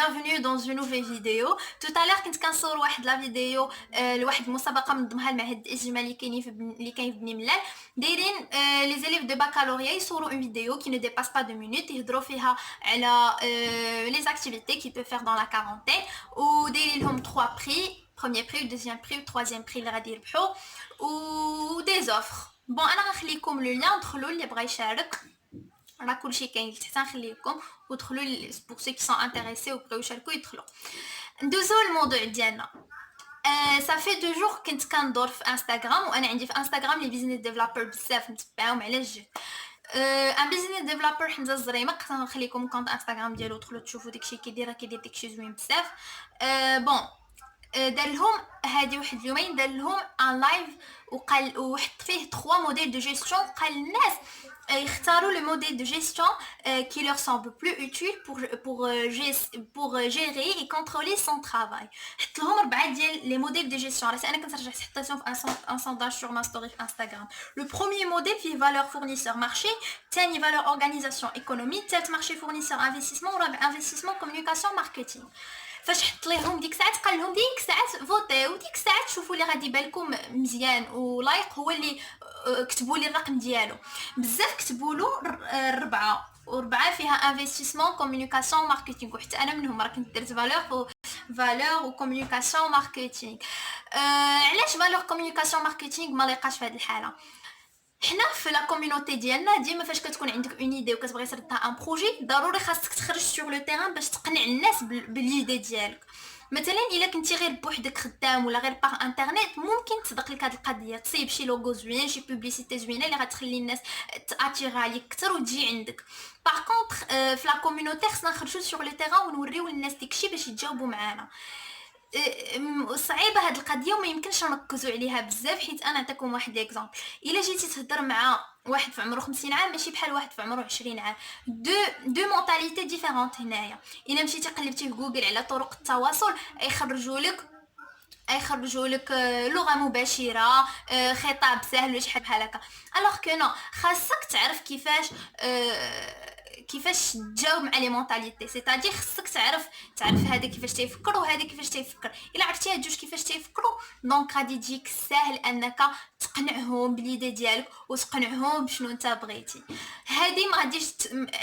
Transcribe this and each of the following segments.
bienvenue dans une nouvelle vidéo. Tout à l'heure كنت كنصور واحد لا فيديو لواحد المسابقه منظمها المعهد الاجتماعي اللي كاين في بني ملال. دايرين لي زيليف دو باكالوريا يصوروا اون فيديو qui ne dépasse pas 2 minutes يهضروا فيها على les activités qu'ils peuvent faire dans la quarantaine ودايرين لهم 3 prix, premier prix, deuxième prix, troisième prix اللي غادي يربحوا و des offres. Bon انا غنخليكم لو لين دخلوا اللي بغا يشارك راه كلشي كاين لتحت نخليكم ودخلوا pour ceux qui sont intéressés وبغاو يشاركوا يدخلوا. ندوزو الموضوع ديالنا. ça fait 2 jours كنت كندور في انستغرام وانا عندي في انستغرام لي بيزنس ديفلوبر بزاف نتبعهم علاش جيت ان بيزنس ديفلوبر حمزه الزريمه قلت نخليكم كونط انستغرام ديالو دخلوا تشوفوا داكشي كيدير داكشي زوين بزاف. بون دار لهم هادي واحد اليومين دار لهم ان لايف وقال وحط فيه 3 موديل دو جيستيون قال الناس يختاروا le modèle de gestion qui leur semble plus utile pour gérer et contrôler son travail. حط لهم 4 ديال les modèles de gestion. راه انا كنت رجعت حطيتهم في un sondage sur ma story في Instagram. Le premier modèle فيه valeur fournisseur marché, ثاني valeur organisation économie, ثالث marché fournisseur investissement ورابع investissement communication marketing. فاش حط ليهم ديك الساعه قال لهم ديك الساعه فوتيو ديك الساعه شوفوا اللي غادي بالكم مزيان ولايك هو اللي كتبوا لي الرقم ديالو. بزاف كتبوا له 4 و4 فيها انفستيسمون كومونيكاسيون ماركتينغ وحتى انا منهم راه كنت درت فالور وكومونيكاسيون ماركتينغ. علاش فالور كومونيكاسيون ماركتينغ ما ليقاش في هذه الحاله؟ حنا في لا كوميونيتي ديالنا ديما فاش كتكون عندك اون ايدي وكتبغي تردها ان بروجي ضروري خاصك تخرج سور لو تيران باش تقنع الناس باليدي ديالك. مثلا الا كنتي غير بوحدك خدام ولا غير باغ انترنيت ممكن تصدق لك هاد القضيه تصيب شي لوغو زوين شي بوبليسيتي زوينه اللي غتخلي الناس تاتيرا عليك اكثر وتجي عندك. باغ كونطخ في لا كوميونيتي خصنا نخرجوا سور لو تيران ونوريو للناس داكشي باش يتجاوبوا معانا. صعيبه هاد القضيه وما يمكنش نركزوا عليها بزاف حيت انا نعطيكم واحد ليكزامبل. الا جيتي تهضر مع واحد في عمره 50 عام ماشي بحال واحد في عمره 20 عام. دو مونتاليتي ديفيرونت هنايا. الا مشيتي قلبتي في جوجل على طرق التواصل يخرجوا لك لغه مباشره خطاب سهل ولا شحال بحال هكا. الوغ كو نو خاصك تعرف كيفاش تجاوب مع لي مونتاليتي سيتادير خصك تعرف هذا كيفاش تيفكر وهذا كيفاش تيفكر. الا عرفتي هاد جوج كيفاش تيفكروا دونك غادي يجيك ساهل انك تقنعهم باليدي ديالك وتقنعهم بشنو انت بغيتي. هذه ما غاديش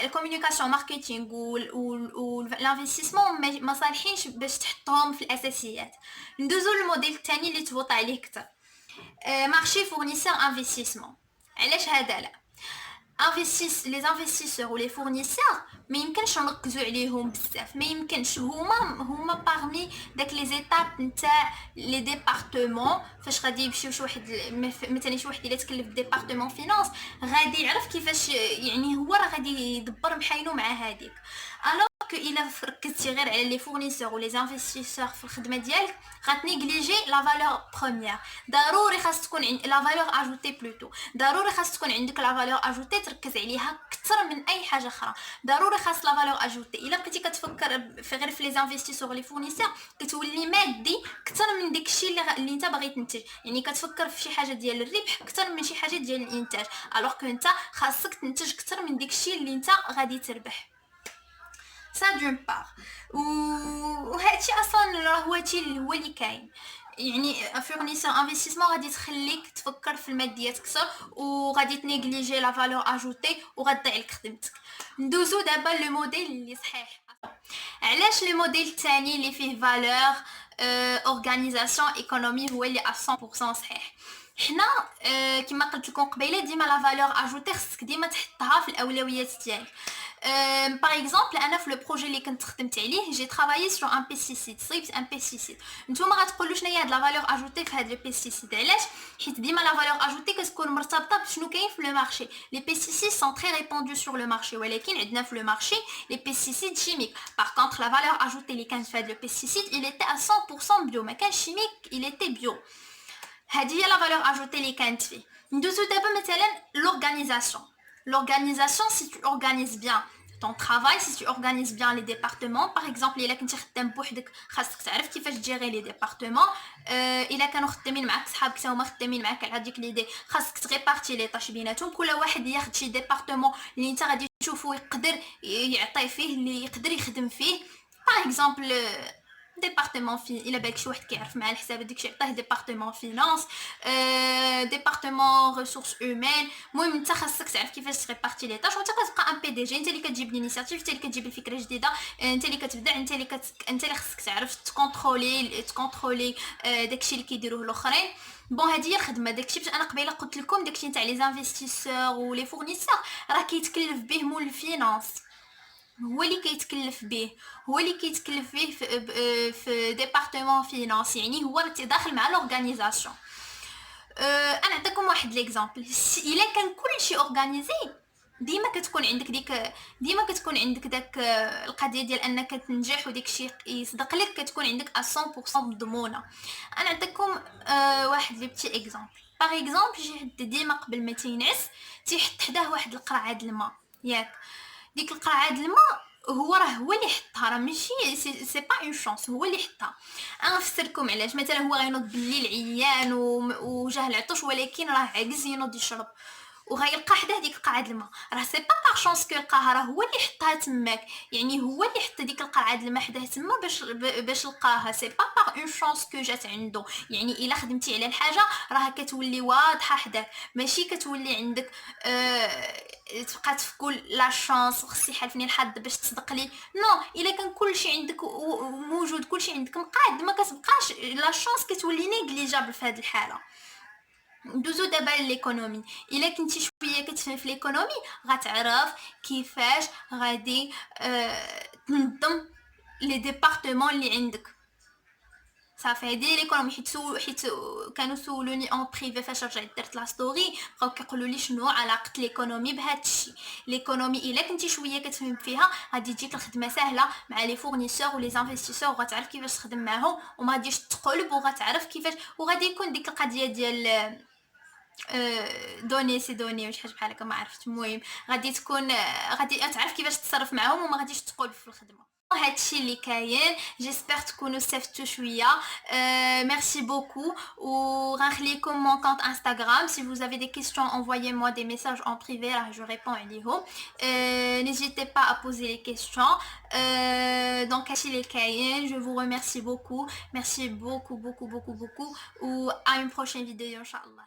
الكومونيكاسيون ماركتينغ والانفستيسمون ما صالحينش باش تحطهم في الاساسيات. ندوزو للموديل الثاني اللي تفوت عليه كثر مارشي فورنيسور انفستيسمون. علاش هذا لا les investisseurs ou les fournisseurs ما يمكنش نركزوا عليهم بزاف ما يمكنش هما parmi داك لي زيتاب نتاع لي ديبارتمون فاش غادي يمشيو شي واحد مثلا شي واحد الا تكلف ديبارتمون فينانس غادي يعرف كيفاش يعني هو راه غادي يدبر محاينو مع هذيك. الا ركزتي غير على لي فورنيسور ولي انفستيسور في الخدمه ديالك غتنيغليجي لا فالور بروميير. ضروري خاص تكون لا فالور اجوتي بلوتو ضروري خاص تكون عندك لا فالور اجوتي تركز عليها اكثر من اي حاجه اخرى. ضروري خاص لا فالور اجوتي الا بقيتي كتفكر في غير في لي انفستيسور ولي فورنيسور كتولي مادي اكثر من داكشي اللي انت باغي تنتج. يعني كتفكر في شي حاجه ديال الربح اكثر من شي حاجه ديال الانتاج الوغ كو انت خاصك تنتج اكثر من داكشي اللي انت غادي تربح. ça d'une part وهادشي اصلا هو اللي كاين. يعني فورنيسور انفستيسمون غادي تخليك تفكر في الماديات اكثر وغادي تنيغليجي لا فالور اجوتي وغتضيع لك خدمتك. ندوزو دابا لو موديل اللي صحيح. علاش لو موديل الثاني اللي فيه فالور اورغانيزاسيون ايكونومي هو اللي 100% صحيح؟ حنا كما قلت لكم قبيله ديما لا فالور اجوتي خصك ديما تحطها في الاولويات ديالك. باغ اكزومبل انا في لو بروجي اللي كنت خدمت عليه جي ترافايي سور ان بيستيسيد صيبت ان بيستيسيد. نتوما غتقولوا شنو هي هاد لا فالور اجوتي في هاد لو بيستيسيد؟ علاش؟ حيت ديما لا فالور اجوتي كتكون مرتبطه بشنو كاين في لو مارشي. لي بيستيسيد سون تري ريباندو سور لو مارشي ولكن عندنا في لو مارشي لي بيستيسيد شيميك. باغ كونطخ لا فالور اجوتي اللي كانت في هاد لو بيستيسيد il était à 100% بيو ما كانش شيميك il était بيو. هذه هي لا فالور اجوتي اللي كانت فيه. ندوزو دابا مثلا l'organisation si tu organises bien ton travail si tu organises bien les départements par exemple الا كنتي خدام بوحدك خاصك تعرف كيفاش تجيري لي ديبارتمون. الا كانوا خدامين معاك صحابك حتى هما خدامين معاك على هذيك ليدي خاصك تريبارتي لي طاش بيناتهم كل واحد ياخذ شي ديبارتمون اللي انت غادي تشوفو يقدر يعطي فيه اللي يقدر يخدم فيه. باغ اكزومبل ديبارتمون في الا بالك شي واحد كيعرف مع الحساب داكشي يعطيه ديبارتمون فينانس، ديبارتمون ريسورس اومان. المهم انت خاصك تعرف كيفاش تريبارتي لي طاش، وانت كتبقى ان بي دي جي، انت اللي كتجيب لينيسياتيف، انت اللي كتجيب الفكره جديده، انت اللي كتبدع، انت اللي خاصك تعرف تكونترولي داكشي اللي كيديروه الاخرين. بون هذه هي الخدمه. داكشي باش انا قبيله قلت لكم داكشي نتاع لي زانفيستيسور ولي فورنيسور راه كيتكلف به مول الفينانس، هو اللي كيتكلف به، هو اللي كيتكلف به في ديبارتمون فينانس، يعني هو داخل مع لورغانيزاسيون. انا نعطيكم واحد ليكزامبل. الا كان كلشي اورغانيزي ديما كتكون عندك داك القضيه ديال انك تنجح وداك الشيء يصدق لك، كتكون عندك 100% مضمونه. انا نعطيكم واحد لي بتي اكزامبل. باغ اكزومبل شي حد ديما قبل ما تينعس تيحط حداه واحد القرعه د الماء، ياك ديك القرعه د الماء هو اللي حطها، راه ماشي سي با اون شانس، هو اللي حطها. انا نفسر لكم علاش. مثلا هو غينوض بالليل عيان وجاه العطش، ولكن راه عاجز ينوض يشرب، وغيلقى حداه ديك القرعه الماء، راه سي با باغ شونس كو لقاها، راه هو اللي حطها تماك، يعني هو اللي حط ديك القرعه الماء حداه تما باش لقاها. سي با باغ اون شونس كو جات عنده. يعني الا خدمتي على الحاجه راه كتولي واضحه حداك، ماشي كتولي عندك تبقى تفكل لا شانس وخصي حالفني الحظ باش تصدق لي. نو، الا كان كلشي عندك موجود، كلشي عندك مقاد، ما كتبقاش لا شانس، كتولي نيغليجابل في هذه الحاله. ندوزو دابا ليكونومي. الا كنتي شويه كتفهم في ليكونومي غتعرف كيفاش غادي تنظم لي ديبارتمون اللي عندك. صافي هادي ليكونومي. حيت كانوا سولوني اون بريفي فاش رجعت درت لا ستوري، بقاو كيقولوا لي شنو علاقه ليكونومي بهذا الشيء. ليكونومي الا كنتي شويه كتفهم فيها غادي تجيك الخدمه سهله مع لي فورنيسور ولي انفستيسور، وغتعرف كيفاش تخدم معاهم وما غاديش تقلب، وغتعرف كيفاش، وغادي يكون ديك القضيه ديال دوني سي دوني واش حاجه بحال هكا ما عرفت. المهم غادي تكون غادي تعرف كيفاش تتصرف معاهم وما غاديش تقول في الخدمه. هادشي اللي كاين. جيسبر تكونوا استفدتوا شويه. ميرسي بوكو. وغنخليكم مون كونت انستغرام. Si vous avez des questions, envoyez-moi des messages en privé, là je réponds عليهم. N'hésitez pas à poser les questions. Donc هادشي اللي كاين. Je vous remercie beaucoup. Merci beaucoup. Ou à une prochaine vidéo ان شاء الله.